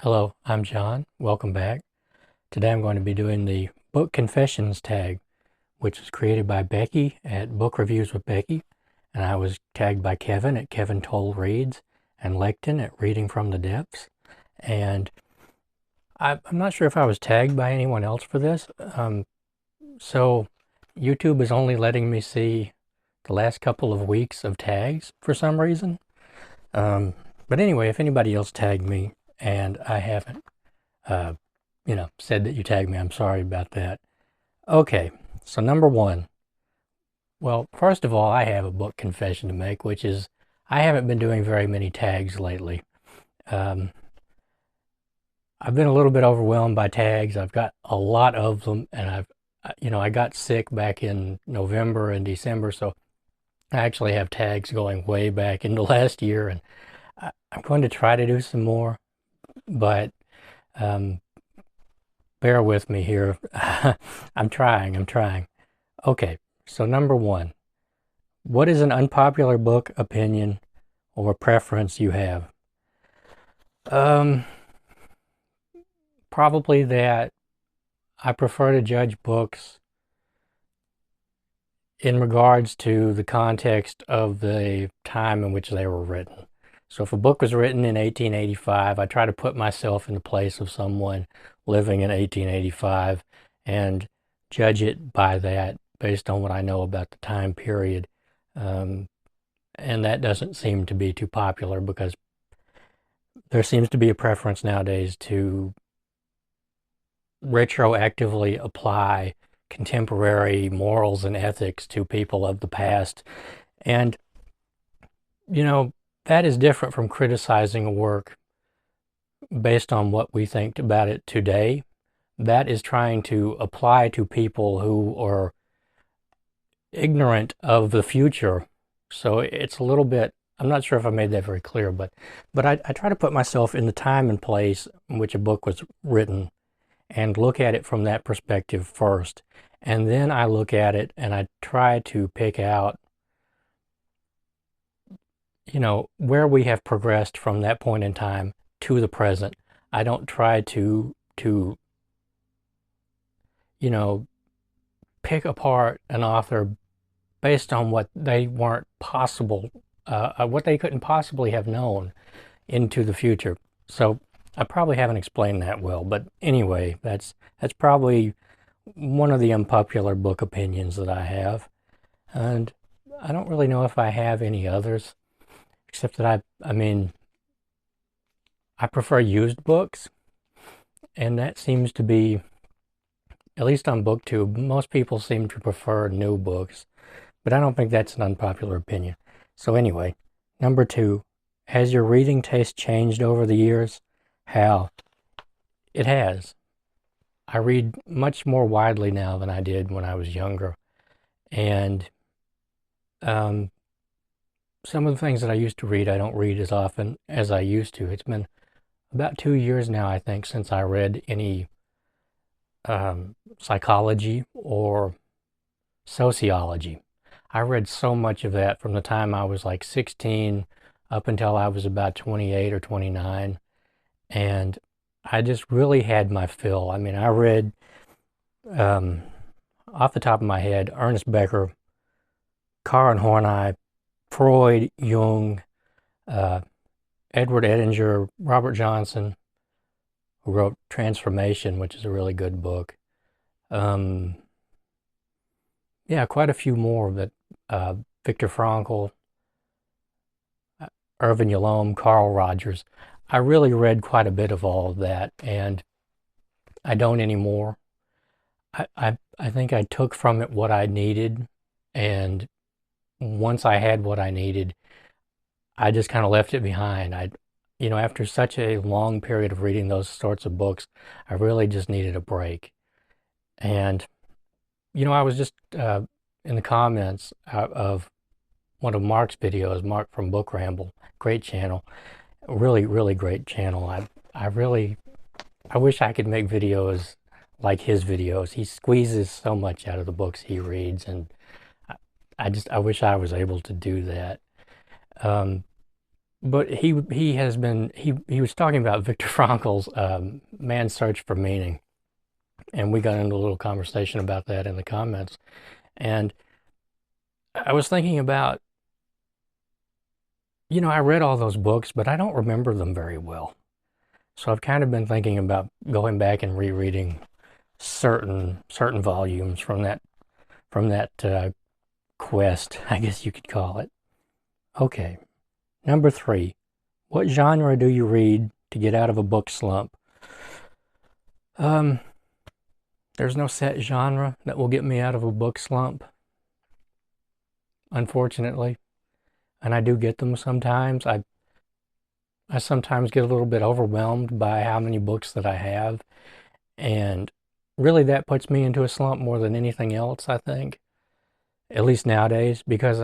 Hello, I'm John. Welcome back. Today I'm going to be doing the Book Confessions tag, which was created by Becky at Book Reviews with Becky, and I was tagged by Kevin at Kevin Toll Reads and Lekden at Reading from the Depths. And I'm not sure if I was tagged by anyone else for this, so YouTube is only letting me see the last couple of weeks of tags for some reason. But anyway, if anybody else tagged me and I haven't, said that you tagged me, I'm sorry about that. Okay, so number one. Well, first of all, I have a book confession to make, which is I haven't been doing very many tags lately. I've been a little bit overwhelmed by tags. I've got a lot of them, and I got sick back in November and December, so I actually have tags going way back into last year, and I'm going to try to do some more, but bear with me here. I'm trying. Okay, so number one, what is an unpopular book opinion or preference you have? Probably that I prefer to judge books in regards to the context of the time in which they were written. So if a book was written in 1885, I try to put myself in the place of someone living in 1885 and judge it by that based on what I know about the time period. And that doesn't seem to be too popular because there seems to be a preference nowadays to retroactively apply contemporary morals and ethics to people of the past. And, that is different from criticizing a work based on what we think about it today. That is trying to apply to people who are ignorant of the future. So it's a little bit, I'm not sure if I made that very clear, but I try to put myself in the time and place in which a book was written and look at it from that perspective first. And then I look at it and I try to pick out, where we have progressed from that point in time to the present. I don't try to pick apart an author based on what they weren't possible, what they couldn't possibly have known into the future. So I probably haven't explained that well, but anyway, that's probably one of the unpopular book opinions that I have. And I don't really know if I have any others, except that I prefer used books, and that seems to be, at least on BookTube, most people seem to prefer new books, but I don't think that's an unpopular opinion. So anyway, number two, has your reading taste changed over the years? How? It has. I read much more widely now than I did when I was younger, and some of the things that I used to read, I don't read as often as I used to. It's been about 2 years now, I think, since I read any psychology or sociology. I read so much of that from the time I was like 16 up until I was about 28 or 29. And I just really had my fill. I mean, I read, off the top of my head, Ernest Becker, Karen Horney, Freud, Jung, Edward Edinger, Robert Johnson, who wrote Transformation, which is a really good book. Yeah, quite a few more, but Viktor Frankl, Irvin Yalom, Carl Rogers. I really read quite a bit of all of that, and I don't anymore. I think I took from it what I needed, and once I had what I needed, I just kind of left it behind. After such a long period of reading those sorts of books, I really just needed a break. And, I was just in the comments of one of Mark's videos, Mark from Book Ramble, great channel, really, really great channel. I wish I could make videos like his videos. He squeezes so much out of the books he reads, and I wish I was able to do that. but he was talking about Viktor Frankl's Man's Search for Meaning, and we got into a little conversation about that in the comments. And I was thinking about, I read all those books, but I don't remember them very well. So I've kind of been thinking about going back and rereading certain volumes from that quest, I guess you could call it. Okay, number 3. What genre do you read to get out of a book slump? There's no set genre that will get me out of a book slump, unfortunately. And I do get them sometimes. I sometimes get a little bit overwhelmed by how many books that I have. And really that puts me into a slump more than anything else, I think. At least nowadays, because,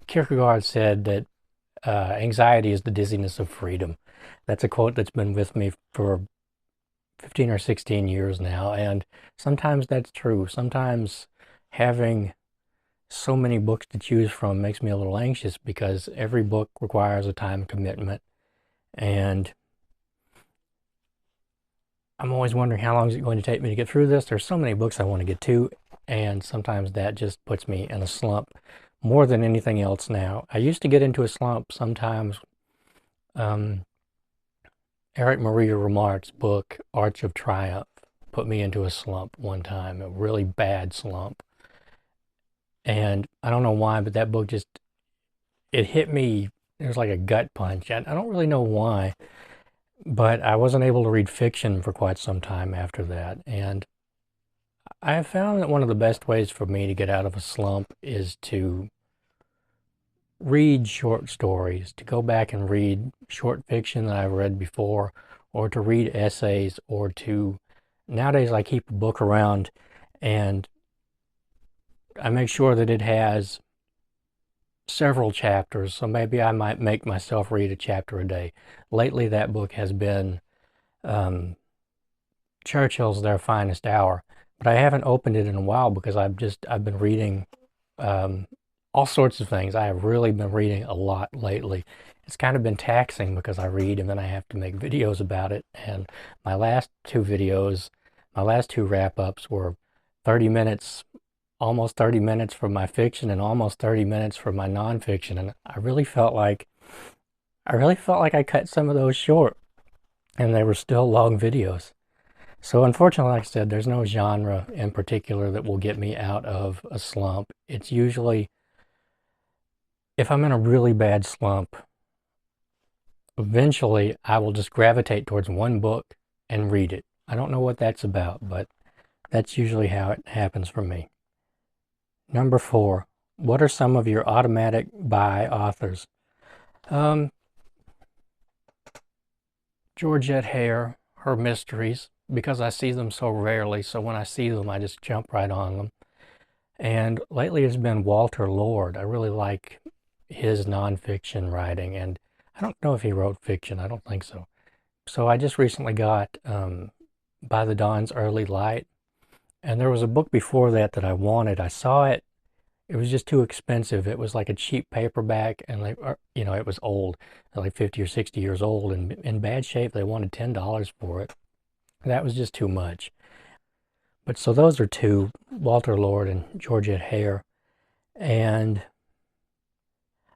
Kierkegaard said that anxiety is the dizziness of freedom. That's a quote that's been with me for 15 or 16 years now, and sometimes that's true. Sometimes having so many books to choose from makes me a little anxious because every book requires a time commitment, and I'm always wondering how long is it going to take me to get through this. There's so many books I want to get to, and sometimes that just puts me in a slump more than anything else now. I used to get into a slump sometimes. Eric Maria Remarque's book, Arch of Triumph, put me into a slump one time, a really bad slump. And I don't know why, but that book it hit me. It was like a gut punch. I don't really know why, but I wasn't able to read fiction for quite some time after that. And I have found that one of the best ways for me to get out of a slump is to read short stories, to go back and read short fiction that I've read before, or to read essays, or nowadays I keep a book around and I make sure that it has several chapters, so maybe I might make myself read a chapter a day. Lately that book has been Churchill's Their Finest Hour, but I haven't opened it in a while because I've been reading all sorts of things. I have really been reading a lot lately. It's kind of been taxing because I read and then I have to make videos about it. And my last two wrap-ups were 30 minutes, almost 30 minutes for my fiction and almost 30 minutes for my nonfiction. And I really felt like I cut some of those short and they were still long videos. So unfortunately, like I said, there's no genre in particular that will get me out of a slump. It's usually, if I'm in a really bad slump, eventually I will just gravitate towards one book and read it. I don't know what that's about, but that's usually how it happens for me. Number 4, what are some of your automatic buy authors? Georgette Hare, her mysteries, because I see them so rarely, so when I see them I just jump right on them. And lately it's been Walter Lord. I really like his nonfiction writing, and I don't know if he wrote fiction. I don't think so. So I just recently got By the Dawn's Early Light, and there was a book before that I wanted. I saw it. It was just too expensive. It was like a cheap paperback, and it was old, like 50 or 60 years old, and in bad shape. They wanted $10 for it. That was just too much. But so those are two, Walter Lord and Georgette Hare, and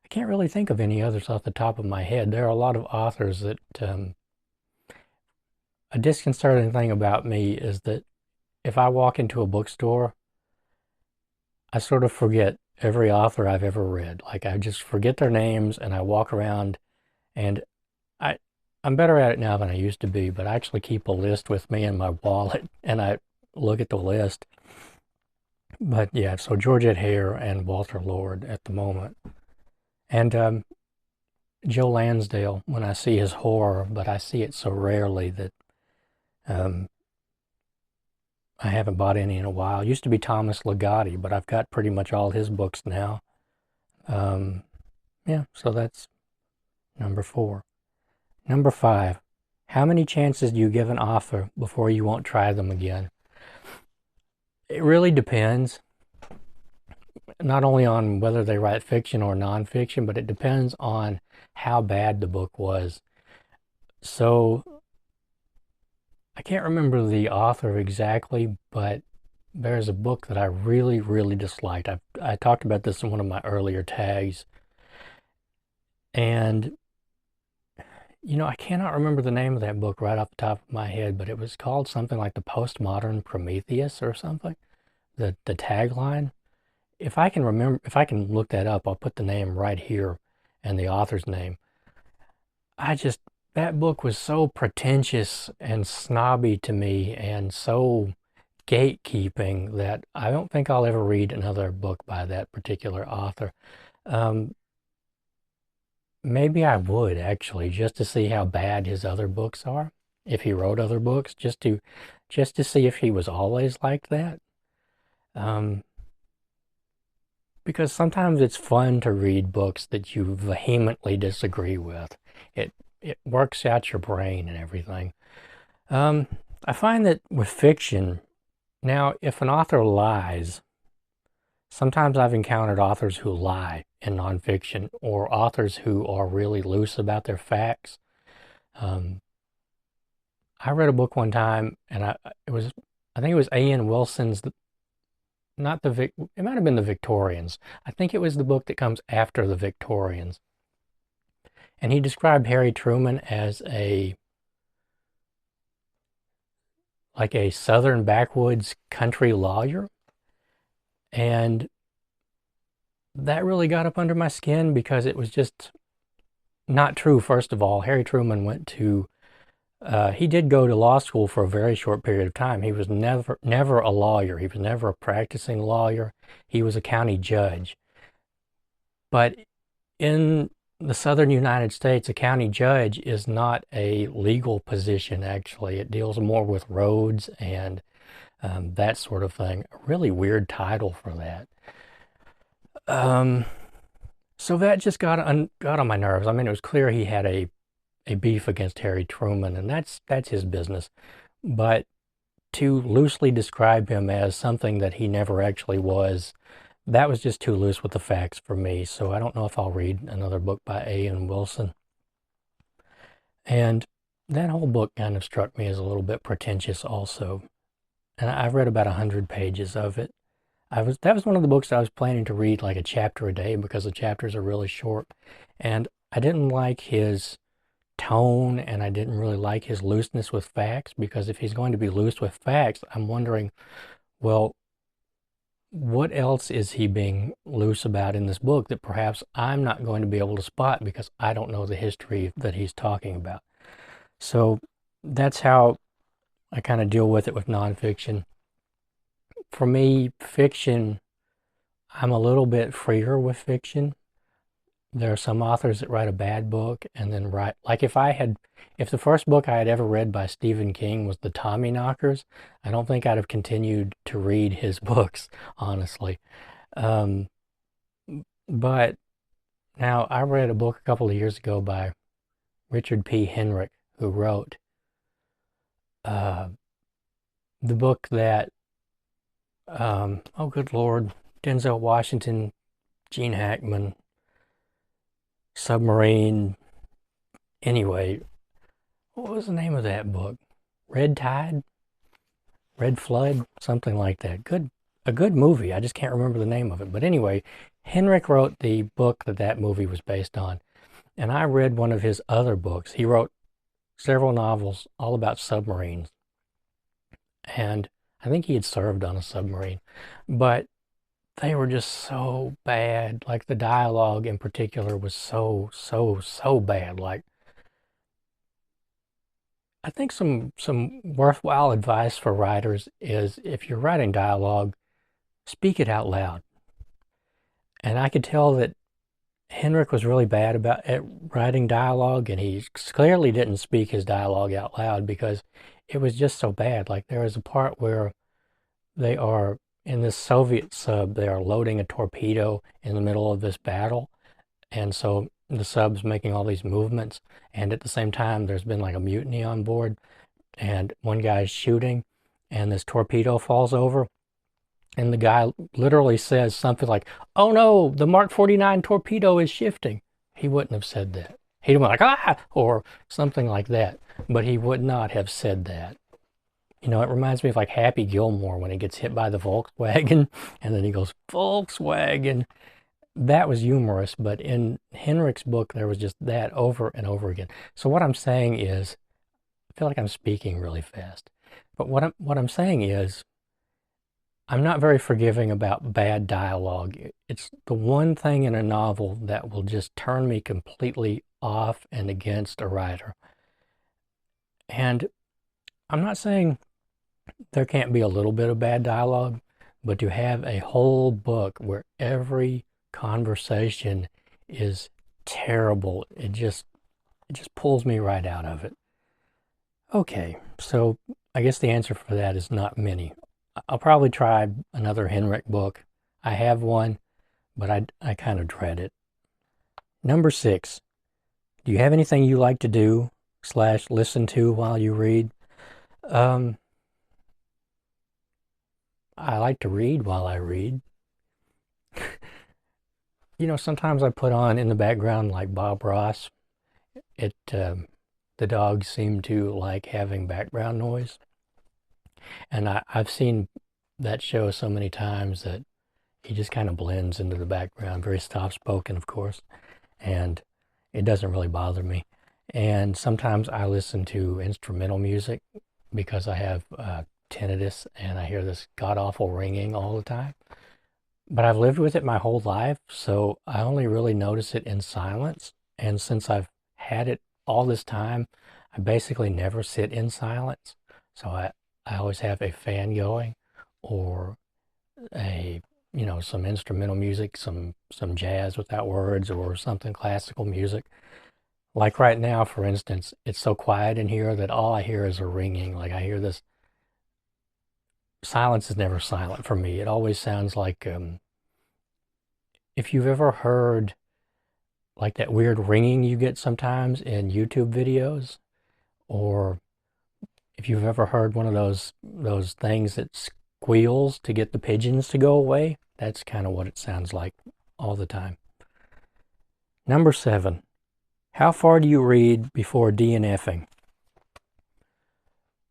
I can't really think of any others off the top of my head. There are a lot of authors that, a disconcerting thing about me is that if I walk into a bookstore, I sort of forget every author I've ever read. Like I just forget their names and I walk around, and I'm better at it now than I used to be, but I actually keep a list with me in my wallet and I look at the list. But yeah, so Georgette Hare and Walter Lord at the moment. And Joe Lansdale, when I see his horror, but I see it so rarely that I haven't bought any in a while. It used to be Thomas Ligotti, but I've got pretty much all his books now. Yeah, so that's number 4. Number 5, how many chances do you give an author before you won't try them again? It really depends. not only on whether they write fiction or nonfiction, but it depends on how bad the book was. So I can't remember the author exactly, but there's a book that I really, really disliked. I talked about this in one of my earlier tags. And, I cannot remember the name of that book right off the top of my head, but it was called something like The Postmodern Prometheus or something. The tagline. If I can look that up, I'll put the name right here and the author's name. That book was so pretentious and snobby to me and so gatekeeping that I don't think I'll ever read another book by that particular author. Maybe I would actually, just to see how bad his other books are, if he wrote other books, just to see if he was always like that. Because sometimes it's fun to read books that you vehemently disagree with. It works out your brain and everything. I find that with fiction, now if an author lies, sometimes I've encountered authors who lie in nonfiction, or authors who are really loose about their facts. I read a book one time, and I think it was A.N. Wilson's, not it might have been the Victorians. I think it was the book that comes after the Victorians. And he described Harry Truman as like a southern backwoods country lawyer. And that really got up under my skin because it was just not true. First of all, Harry Truman he did go to law school for a very short period of time. He was never a lawyer. He was never a practicing lawyer. He was a county judge. But in the southern United States, a county judge is not a legal position, actually. It deals more with roads and that sort of thing. A really weird title for that. So that just got on my nerves. I mean, it was clear he had a beef against Harry Truman, and that's his business. But to loosely describe him as something that he never actually was, that was just too loose with the facts for me. So I don't know if I'll read another book by A.N. Wilson. And that whole book kind of struck me as a little bit pretentious also. And I've read about 100 pages of it. That was one of the books I was planning to read like a chapter a day because the chapters are really short. And I didn't like his tone, and I didn't really like his looseness with facts, because if he's going to be loose with facts, I'm wondering, well, what else is he being loose about in this book that perhaps I'm not going to be able to spot because I don't know the history that he's talking about. So that's how I kind of deal with it with nonfiction. For me, fiction, I'm a little bit freer with fiction. There are some authors that write a bad book and then write, like if the first book I had ever read by Stephen King was The Tommyknockers, I don't think I'd have continued to read his books, honestly. But now I read a book a couple of years ago by Richard P. Henrik, who wrote the book that, oh good Lord, Denzel Washington, Gene Hackman, Submarine. Anyway, what was the name of that book? Red Tide? Red Flood? Something like that. A good movie. I just can't remember the name of it. But anyway, Henrik wrote the book that movie was based on. And I read one of his other books. He wrote several novels all about submarines. And I think he had served on a submarine. But they were just so bad. Like the dialogue in particular was so bad. Like, I think some worthwhile advice for writers is, if you're writing dialogue, speak it out loud. And I could tell that Henrik was really bad at writing dialogue, and he clearly didn't speak his dialogue out loud because it was just so bad. Like, there is a part where they are in this Soviet sub, they are loading a torpedo in the middle of this battle. And so the sub's making all these movements. And at the same time, there's been like a mutiny on board. And one guy's shooting, and this torpedo falls over. And the guy literally says something like, "Oh no, the Mark 49 torpedo is shifting." He wouldn't have said that. He'd have been like, "Ah," or something like that. But he would not have said that. You know, it reminds me of like Happy Gilmore when he gets hit by the Volkswagen and then he goes, "Volkswagen." That was humorous, but in Henrik's book, there was just that over and over again. So what I'm saying is, I feel like I'm speaking really fast. But what I'm saying is, I'm not very forgiving about bad dialogue. It's the one thing in a novel that will just turn me completely off and against a writer. And I'm not saying there can't be a little bit of bad dialogue, but to have a whole book where every conversation is terrible, it just pulls me right out of it. Okay, so I guess the answer for that is not many. I'll probably try another Henrik book. I have one, but I kind of dread it. Number 6. Do you have anything you like to do / listen to while you read? Um, I like to read while I read. You know, sometimes I put on in the background like Bob Ross. It the dogs seem to like having background noise, and I've seen that show so many times that he just kind of blends into the background, very soft spoken, of course, and it doesn't really bother me. And sometimes I listen to instrumental music because I have tinnitus and I hear this god awful ringing all the time. But I've lived with it my whole life, so I only really notice it in silence. And since I've had it all this time, I basically never sit in silence. So I always have a fan going or a some instrumental music, some jazz without words or something classical music. Like right now, for instance, it's so quiet in here that all I hear is a ringing. Like I hear this. Silence is never silent for me. It always sounds like if you've ever heard like that weird ringing you get sometimes in YouTube videos, or if you've ever heard one of those things that squeals to get the pigeons to go away, that's kind of what it sounds like all the time. Number 7. How far do you read before DNF'ing?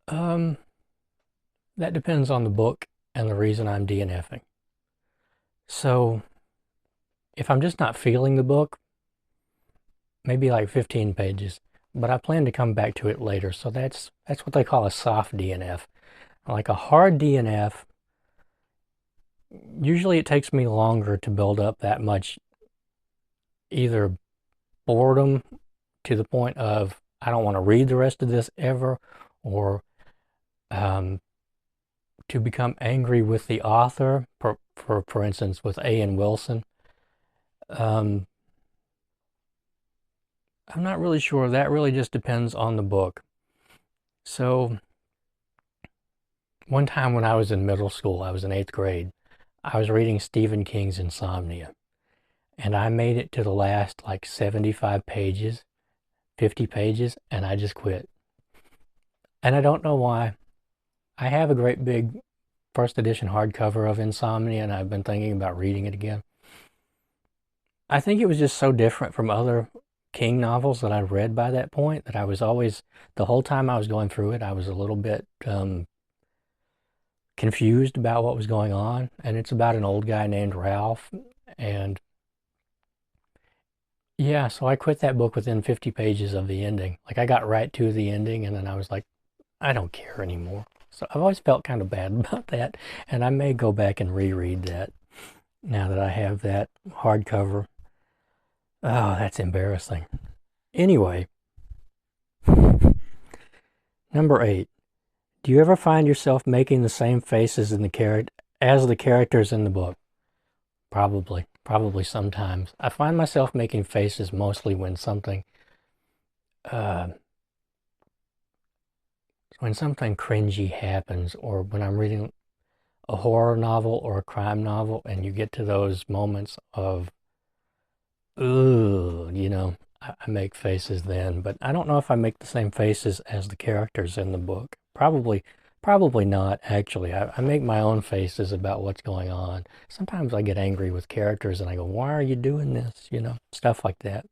Um, that depends on the book and the reason I'm DNF'ing. So if I'm just not feeling the book, maybe like 15 pages, but I plan to come back to it later. So that's what they call a soft DNF. Like a hard DNF, usually it takes me longer to build up that much either boredom to the point of I don't want to read the rest of this ever, or um, to become angry with the author, for instance, with A.N. Wilson. Um, I'm not really sure. That really just depends on the book. So one time when I was in middle school, I was in 8th grade, I was reading Stephen King's Insomnia, and I made it to the last like 75 pages, 50 pages, and I just quit. And I don't know why. I have a great big first edition hardcover of Insomnia, and I've been thinking about reading it again. I think it was just so different from other King novels that I'd read by that point that I was always, the whole time I was going through it, I was a little bit confused about what was going on. And it's about an old guy named Ralph. And yeah, so I quit that book within 50 pages of the ending. Like I got right to the ending and then I was like, I don't care anymore. So I've always felt kind of bad about that. And I may go back and reread that now that I have that hardcover. Oh, that's embarrassing. Anyway, number 8. Do you ever find yourself making the same faces in as the characters in the book? Probably sometimes. I find myself making faces mostly uh, when something cringy happens, or when I'm reading a horror novel or a crime novel, and you get to those moments of, ugh, I make faces then. But I don't know if I make the same faces as the characters in the book. Probably Probably not, actually. I make my own faces about what's going on. Sometimes I get angry with characters and I go, why are you doing this? You know, stuff like that.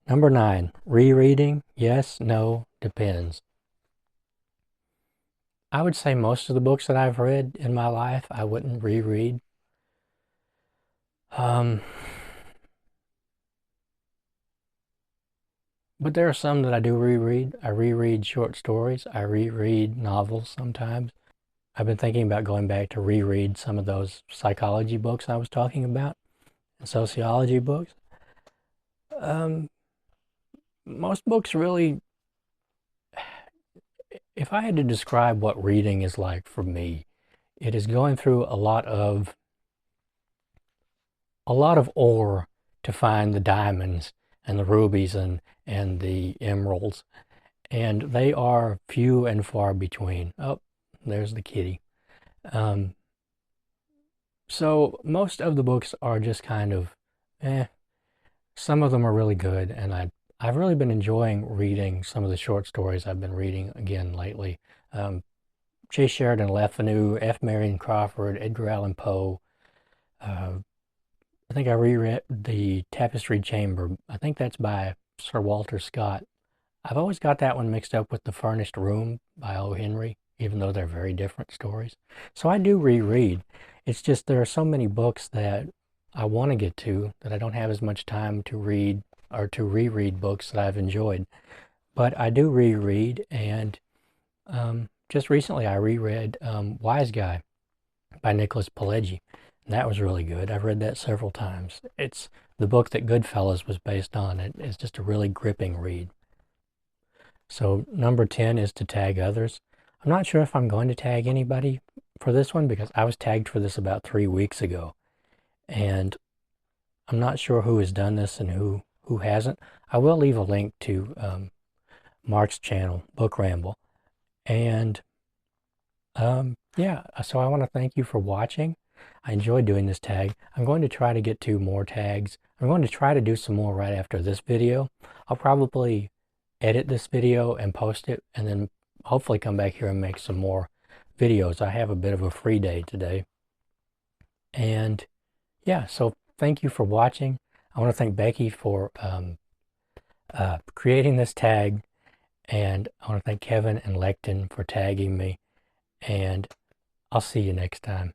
Number 9, rereading. Yes, no, depends. I would say most of the books that I've read in my life, I wouldn't reread. Um, but there are some that I do reread. I reread short stories. I reread novels sometimes. I've been thinking about going back to reread some of those psychology books I was talking about and sociology books. Um, most books really, if I had to describe what reading is like for me, it is going through a lot of ore to find the diamonds and the rubies and the emeralds, and they are few and far between. Oh, there's the kitty. Um, so most of the books are just kind of, eh. Some of them are really good, and I've really been enjoying reading some of the short stories I've been reading again lately. Um, Chase Sheridan Le Fanu, F. Marion Crawford, Edgar Allan Poe. Uh, I think I reread The Tapestried Chamber. I think that's by Sir Walter Scott. I've always got that one mixed up with The Furnished Room by O. Henry, even though they're very different stories. So I do reread. It's just there are so many books that I want to get to that I don't have as much time to read or to reread books that I've enjoyed. But I do reread, and just recently I reread Wise Guy by Nicholas Pileggi. And that was really good. I've read that several times. It's the book that Goodfellas was based on. It's just a really gripping read. So number 10 is to tag others. I'm not sure if I'm going to tag anybody for this one because I was tagged for this about 3 weeks ago. And I'm not sure who has done this and who hasn't. I will leave a link to Mark's channel, Book Ramble. And yeah, so I want to thank you for watching. I enjoyed doing this tag. I'm going to try to get 2 more tags. I'm going to try to do some more right after this video. I'll probably edit this video and post it, and then hopefully come back here and make some more videos. I have a bit of a free day today. And yeah, so thank you for watching. I want to thank Becky for creating this tag, and I want to thank Kevin and Lekden for tagging me, and I'll see you next time.